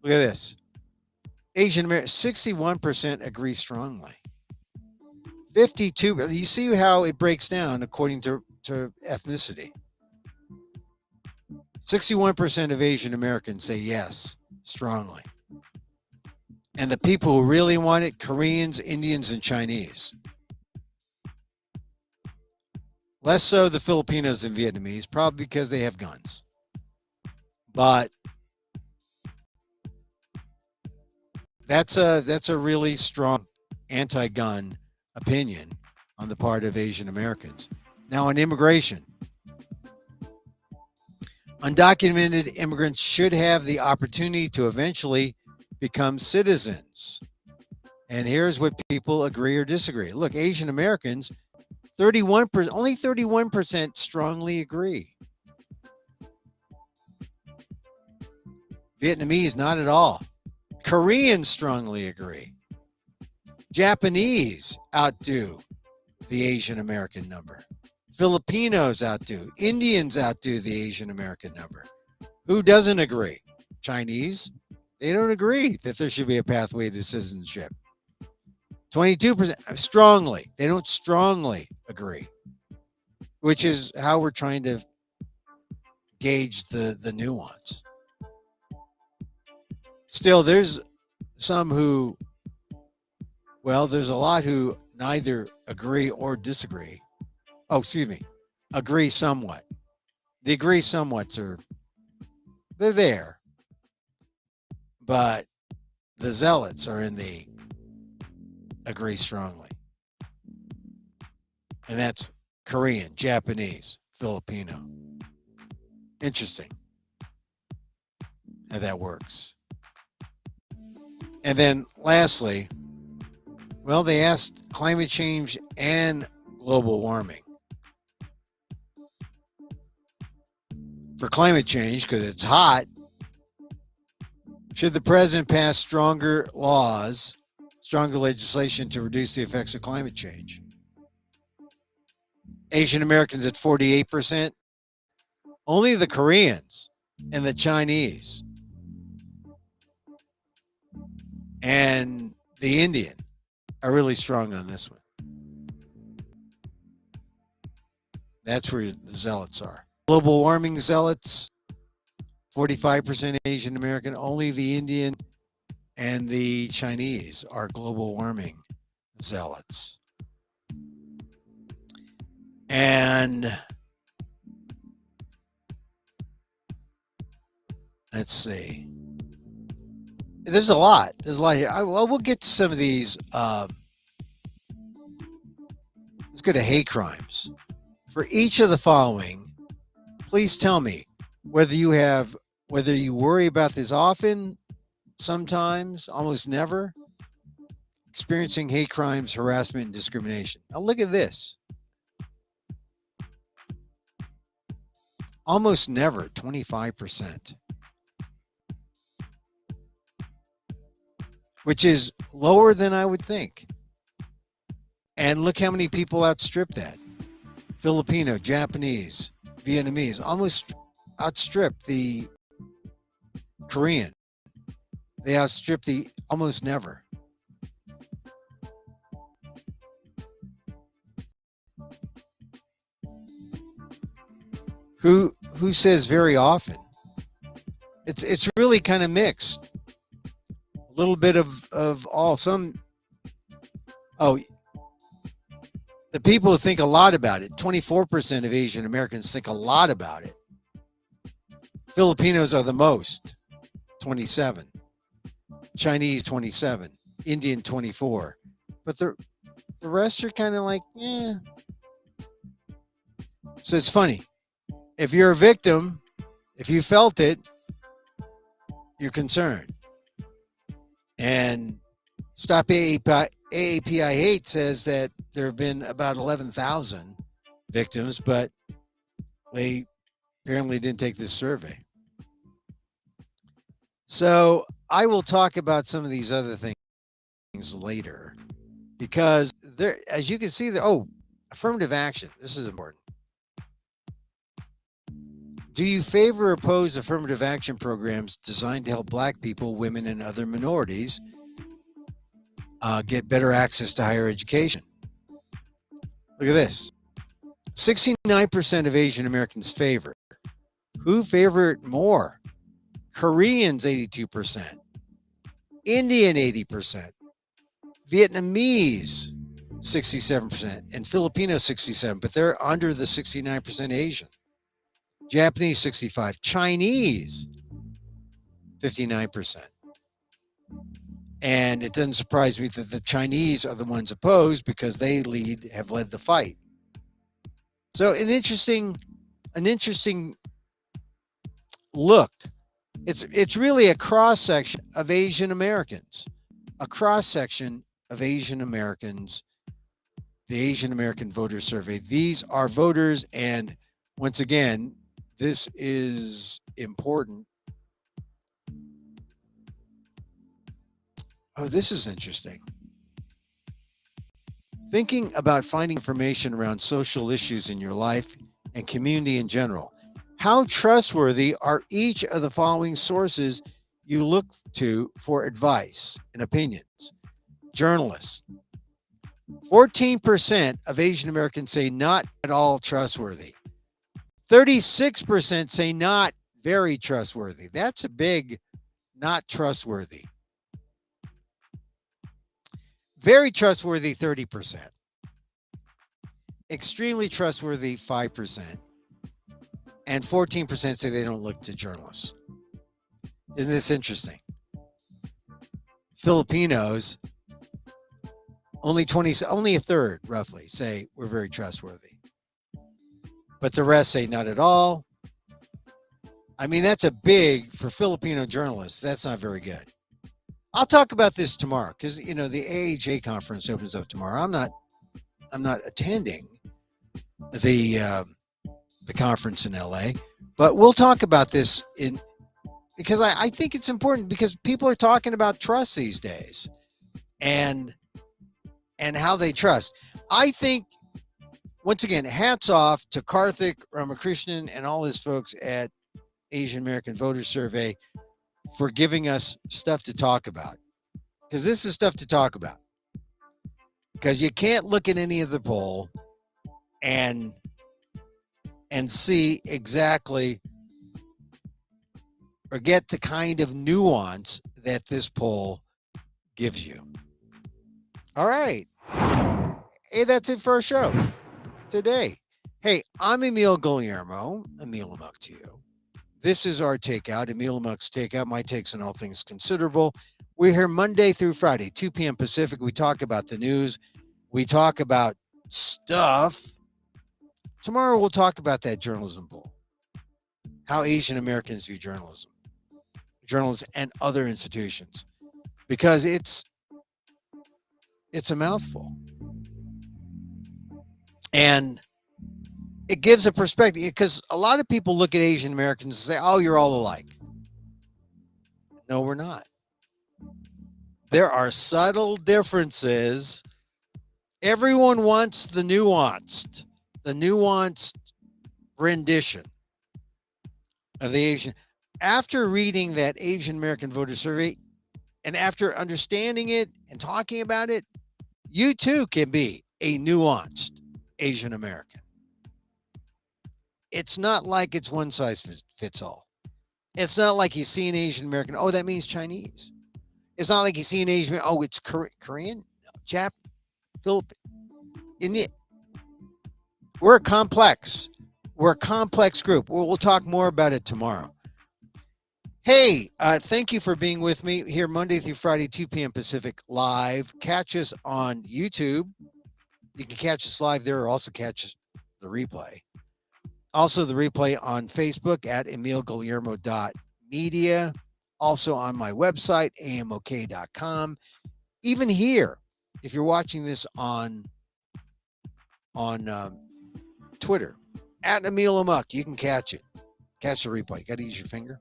Look at this. Asian Americans, 61% agree strongly. 52, you see how it breaks down according to ethnicity. 61% of Asian Americans say yes, strongly. And the people who really want it, Koreans, Indians, and Chinese. Less so the Filipinos and Vietnamese, probably because they have guns. But that's a really strong anti-gun opinion on the part of Asian Americans. Now on immigration. Undocumented immigrants should have the opportunity to eventually become citizens. And here's what people agree or disagree. Look, Asian Americans, 31%, only 31% strongly agree. Vietnamese, not at all. Koreans strongly agree. Japanese outdo the Asian American number. Filipinos outdo. Indians outdo the Asian American number. Who doesn't agree? Chinese. They don't agree that there should be a pathway to citizenship. 22% strongly. They don't strongly agree, which is how we're trying to gauge the nuance. Still, there's some who, well, there's a lot who neither agree or disagree. Oh, excuse me. Agree somewhat. The agree somewhats they're there. But the zealots are in the agree strongly. And that's Korean, Japanese, Filipino. Interesting how that works. And then lastly, well, they asked climate change and global warming. For climate change, because it's hot, should the president pass stronger laws, stronger legislation to reduce the effects of climate change? Asian Americans at 48%. Only the Koreans and the Chinese and the Indian are really strong on this one. That's where the zealots are. Global warming zealots, 45% Asian American. Only the Indian and the Chinese are global warming zealots. And let's see. There's a lot. There's a lot here. We'll get to some of these. Let's go to hate crimes. For each of the following, please tell me whether you worry about this often, sometimes, almost never, experiencing hate crimes, harassment, and discrimination. Now look at this. Almost never, 25%. Which is lower than I would think. And look how many people outstrip that. Filipino, Japanese, Vietnamese almost outstrip the Korean. They outstrip the almost never. Who says very often? It's really kind of mixed. A little bit of all. The people who think a lot about it, 24% of Asian Americans think a lot about it. Filipinos are the most, 27. Chinese, 27. Indian, 24. But the rest are kind of like, yeah. So it's funny. If you're a victim, if you felt it, you're concerned. And Stop AAPI Hate says that there have been about 11,000 victims, but they apparently didn't take this survey. So I will talk about some of these other things later because there, as you can see, affirmative action. This is important. Do you favor or oppose affirmative action programs designed to help Black people, women, and other minorities get better access to higher education? Look at this. 69% of Asian Americans favor. Who favor it more? Koreans, 82%. Indian, 80%. Vietnamese, 67%. And Filipinos, 67%. But they're under the 69% Asian. Japanese, 65%. Chinese, 59%. And it doesn't surprise me that the Chinese are the ones opposed because they have led the fight. So an interesting look. It's really a cross section of Asian Americans. A cross section of Asian Americans. The Asian American Voter Survey. These are voters, and once again, this is important. Oh, this is interesting. Thinking about finding information around social issues in your life and community in general. How trustworthy are each of the following sources you look to for advice and opinions? Journalists. 14% of Asian Americans say not at all trustworthy. 36% say not very trustworthy. That's a big not trustworthy. Very trustworthy, 30%. Extremely trustworthy, 5%. And 14% say they don't look to journalists. Isn't this interesting? Filipinos, only a third, roughly, say we're very trustworthy. But the rest say not at all. I mean, that's a big, for Filipino journalists, that's not very good. I'll talk about this tomorrow because, the AHA conference opens up tomorrow. I'm not attending the conference in LA, but we'll talk about this because I think it's important because people are talking about trust these days and how they trust. I think, once again, hats off to Karthik Ramakrishnan and all his folks at Asian American Voter Survey for giving us stuff to talk about, because this is stuff to talk about, because you can't look at any of the poll and and see exactly or get the kind of nuance that this poll gives you. All right. Hey, that's it for our show today. Hey, I'm Emil Guillermo. Emil Amok to you. This is our Takeout, Emil Amok's Takeout, my takes on all things considerable. We're here Monday through Friday, 2 p.m. Pacific. We talk about the news. We talk about stuff. Tomorrow we'll talk about that journalism poll, how Asian Americans view journalism, journalists and other institutions, because it's a mouthful. And it gives a perspective, because a lot of people look at Asian Americans and say, oh, you're all alike. No, we're not. There are subtle differences. Everyone wants the nuanced rendition of the Asian. After reading that Asian American voter survey and after understanding it and talking about it, you too can be a nuanced Asian American. It's not like it's one size fits all. It's not like you see an Asian American, oh, that means Chinese. It's not like you see an Asian, oh, it's Korean, no, Jap, Philippine. We're a complex group. We'll talk more about it tomorrow. Hey, thank you for being with me here Monday through Friday, 2 p.m. Pacific live. Catch us on YouTube. You can catch us live there or also catch the replay. Also, the replay on Facebook at emilguillermo.media. Also on my website, amok.com. Even here, if you're watching this on Twitter, at Emil Amok, you can catch it. Catch the replay. You got to use your finger.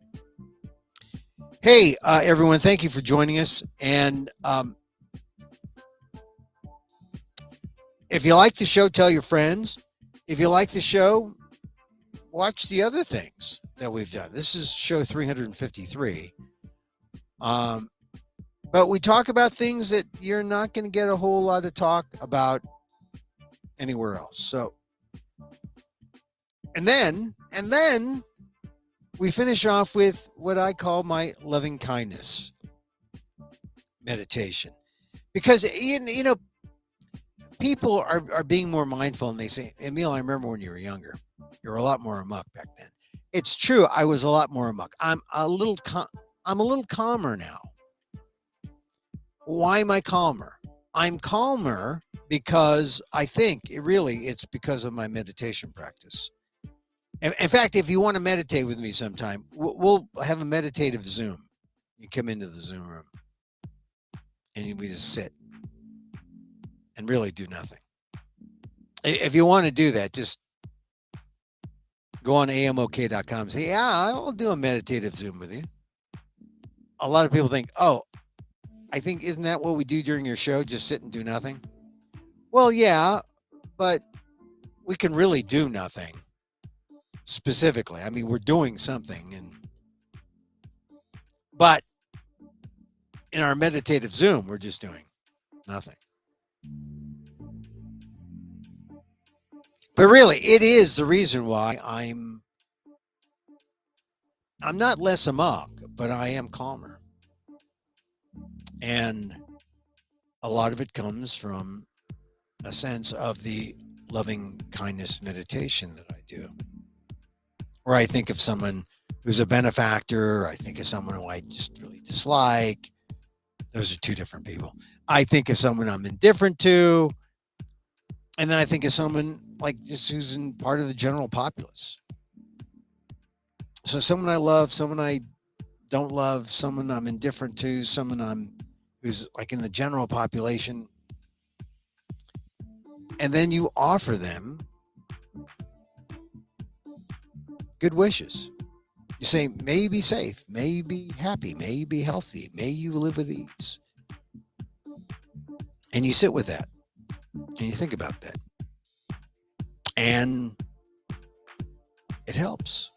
Hey, everyone, thank you for joining us. And if you like the show, tell your friends. If you like the show, watch the other things that we've done. This is show 353. But we talk about things that you're not going to get a whole lot of talk about anywhere else. So, and then we finish off with what I call my loving kindness meditation, because you know people are being more mindful, and they say, Emil, I remember when you were younger, you were a lot more amok back then. It's true, I was a lot more amok. I'm a little calmer now. Why am I calmer? I'm calmer because I think it's because of my meditation practice. In fact, if you want to meditate with me sometime, we'll have a meditative Zoom. You come into the Zoom room and we just sit and really do nothing. If you want to do that, just go on amok.com and say, yeah, I'll do a meditative Zoom with you. A lot of people think, oh, I think, isn't that what we do during your show? Just sit and do nothing? Well, yeah, but we can really do nothing specifically. I mean, we're doing something, but in our meditative Zoom, we're just doing nothing. But really, it is the reason why I'm not less amok, but I am calmer. And a lot of it comes from a sense of the loving kindness meditation that I do, where I think of someone who's a benefactor. I think of someone who I just really dislike. Those are two different people. I think of someone I'm indifferent to. And then I think of someone like just who's in part of the general populace. So someone I love, someone I don't love, someone I'm indifferent to, someone who's like in the general population. And then you offer them good wishes. You say, may you be safe, may you be happy, may you be healthy, may you live with ease. And you sit with that and you think about that. And it helps.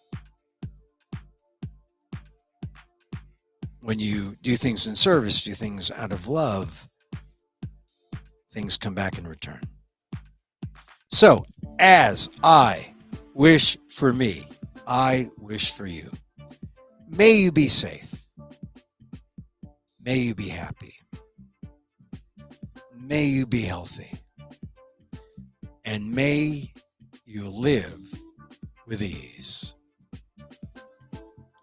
When you do things in service, do things out of love, things come back in return. So, as I wish for me. I wish for you. May you be safe. May you be happy. May you be healthy. And may you live with ease.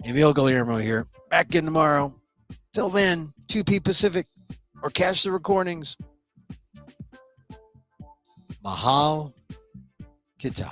Emil Guillermo here. Back in tomorrow. Till then, 2P Pacific, or catch the recordings. Mahal Kita.